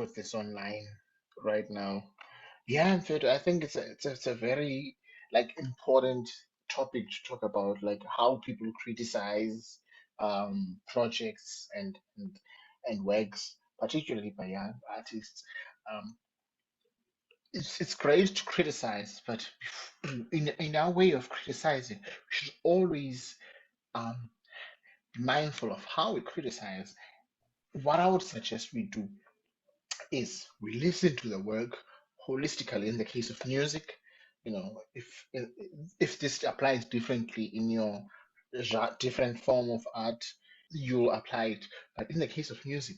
with this online right now. Yeah, in fact, I think it's a very like important topic to talk about, like how people criticize projects and works, particularly by young artists. Um, it's great to criticize, but in our way of criticizing, we should always um, be mindful of how we criticize. What I would suggest we do is we listen to the work holistically. In the case of music, if this applies differently in your different form of art, you'll apply it. But in the case of music,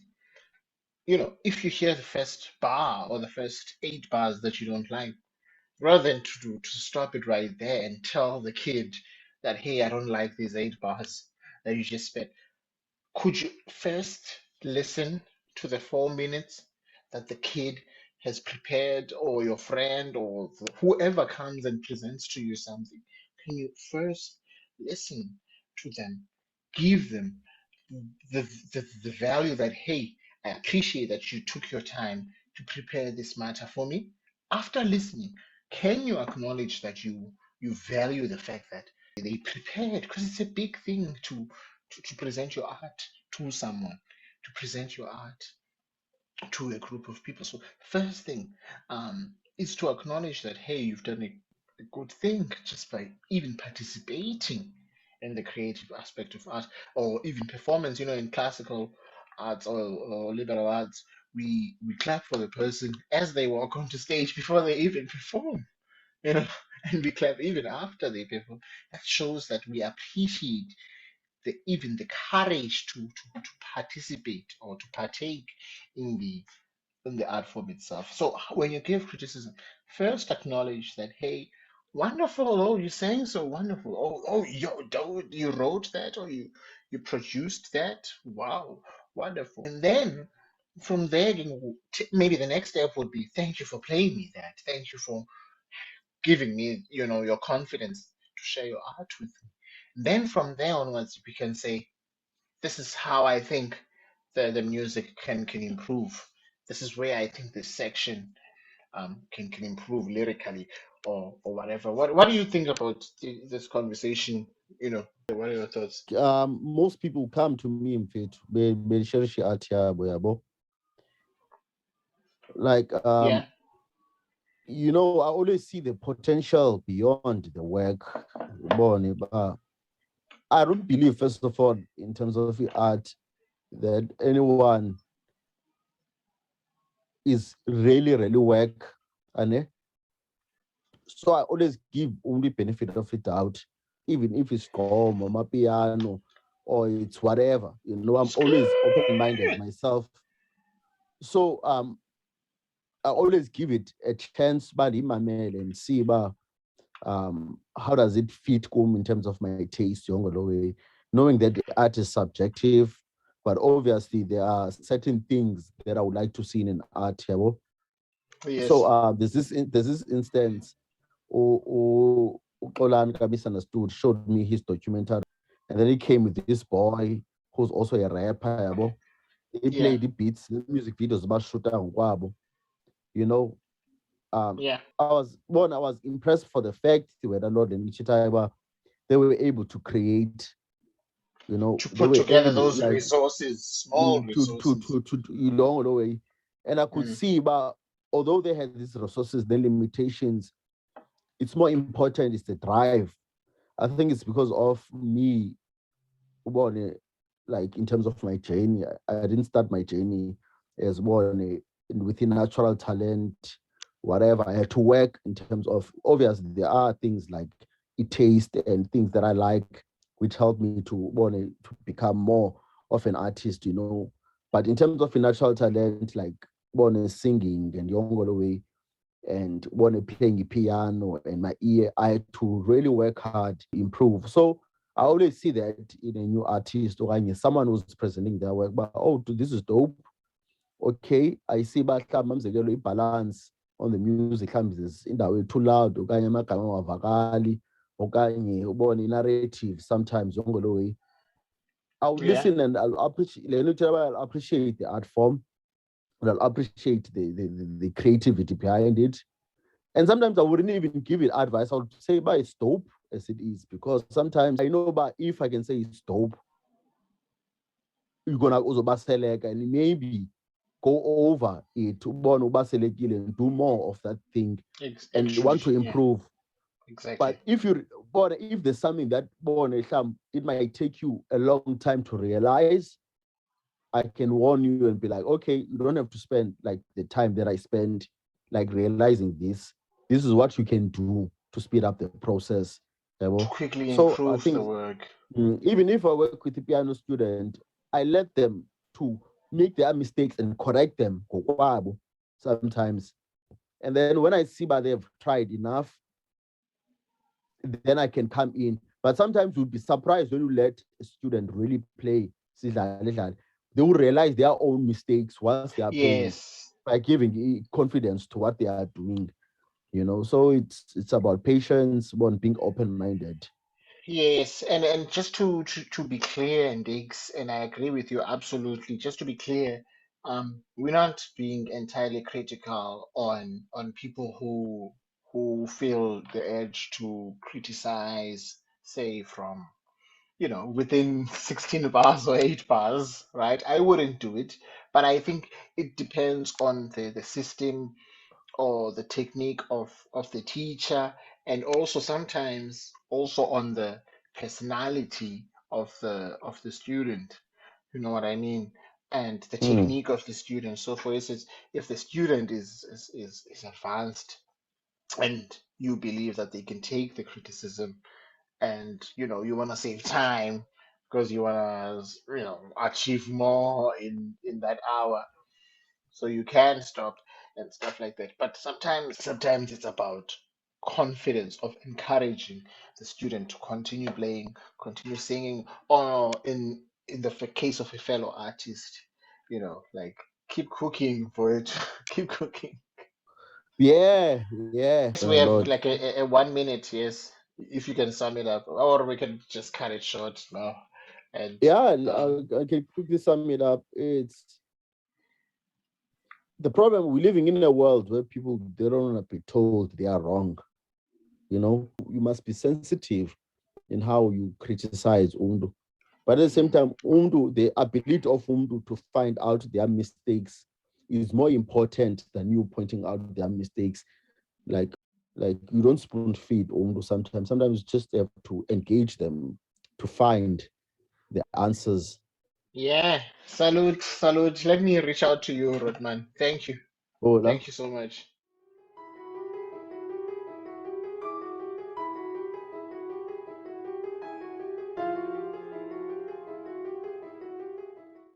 if you hear the first bar or the first 8 bars that you don't like, rather than to stop it right there and tell the kid that, hey, I don't like these 8 bars that you just spent, could you first listen to the 4 minutes that the kid has prepared, or your friend, or whoever comes and presents to you something? Can you first listen to them, give them the value that, hey, I appreciate that you took your time to prepare this matter for me? After listening, can you acknowledge that you value the fact that they prepared? Because it's a big thing to present your art to someone, to present your art to a group of people. So first thing is to acknowledge that, hey, you've done a good thing just by even participating in the creative aspect of art, or even performance. In classical arts or liberal arts, we clap for the person as they walk onto stage before they even perform. You know, and we clap even after they perform. That shows that we appreciate even the courage to participate or to partake in the art form itself. So when you give criticism, first acknowledge that, hey, wonderful, oh, you're saying so wonderful. Oh, you wrote that, or you produced that. Wow, wonderful. And then from there, maybe the next step would be, thank you for playing me that. Thank you for giving me, your confidence to share your art with me. Then from there onwards, we can say, this is how I think the music can improve. This is where I think this section can improve lyrically, or whatever. What do you think about this conversation? What are your thoughts? Most people come to me in faith, belisharisha art yabo yabo. Like Yeah, I always see the potential beyond the work. Born, I don't believe, first of all, in terms of the art, that anyone is really, really work. And so I always give only benefit of the doubt, even if it's drum or my piano or it's whatever. I'm always open-minded myself. So I always give it a chance, but in my mail and see about how does it fit in terms of my taste, way, knowing that the art is subjective, but obviously there are certain things that I would like to see in an art. So yes, there's this instance, Olanka misunderstood, showed me his documentary, and then he came with this boy who's also a rapper. He yeah, played the beats, the music videos about Shuta Ngwabo, you know. yeah. I was impressed for the fact whether Lord and Chitaiba, they were able to create, To they put were together able those like resources, small resources. the way. And I could Mm, see, but although they had these resources, the limitations, it's more important is the drive. I think it's because of me, well, like in terms of my journey. I didn't start my journey as one within natural talent, whatever. I had to work in terms of, obviously there are things like it taste and things that I like, which help me to want to become more of an artist. But in terms of a natural talent, like one singing and younger way, and one playing the piano and my ear, I had to really work hard to improve. So I always see that in a new artist or someone who's presenting their work, but oh, this is dope. Okay, I see but balance on the music comes in that way too loud, okanye amagama awavakali, okanye ubone narrative sometimes yonke lo way. I'll yeah, listen and I'll appreciate the art form, and I'll appreciate the creativity behind it. And sometimes I wouldn't even give it advice. I would say, but it's dope as it is, because sometimes I know, but if I can say it's dope, you're gonna also select and maybe go over it to and do more of that thing and Actually, want to yeah, improve. exactly. But if there's something that it might take you a long time to realize, I can warn you and be like, okay, you don't have to spend like the time that I spend like realizing this. This is what you can do to speed up the process. To Yabo. quickly So I improve the think work. even if I work with a piano student, I let them to make their mistakes and correct them sometimes. And then when I see that they've tried enough, then I can come in. But sometimes you'll be surprised when you let a student really play. They will realize their own mistakes once they are playing Yes. by giving confidence to what they are doing. So it's about patience, about being open-minded. Yes, and just to be clear, and Diggs, and I agree with you absolutely. Just to be clear, we're not being entirely critical on people who feel the urge to criticize, say from within 16 bars or 8 bars, right? I wouldn't do it, but I think it depends on the system or the technique of the teacher, and also sometimes also on the personality of the student. You know what I mean? And the Mm. technique of the student. So for instance, if the student is advanced and you believe that they can take the criticism, and you want to save time because you want to achieve more in that hour, so you can stop and stuff like that. But sometimes it's about confidence of encouraging the student to continue playing, continue singing, or in the case of a fellow artist, like keep cooking for it. Keep cooking. Yeah, Yes, we a have lot. like a 1 minute. Yes, if you can sum it up, or we can just cut it short now. And Yeah, um, I can quickly sum it up. It's the problem. We're living in a world where people, they don't want to be told they are wrong. You must be sensitive in how you criticize Undu. But at the same mm, time, Undu, the ability of Undu to find out their mistakes is more important than you pointing out their mistakes. Like, like you don't spoon feed Undu sometimes. Sometimes you just have to engage them to find the answers. yeah, salute, salute. Let me reach out to you, Rodman. Thank you. Hola. Thank you so much.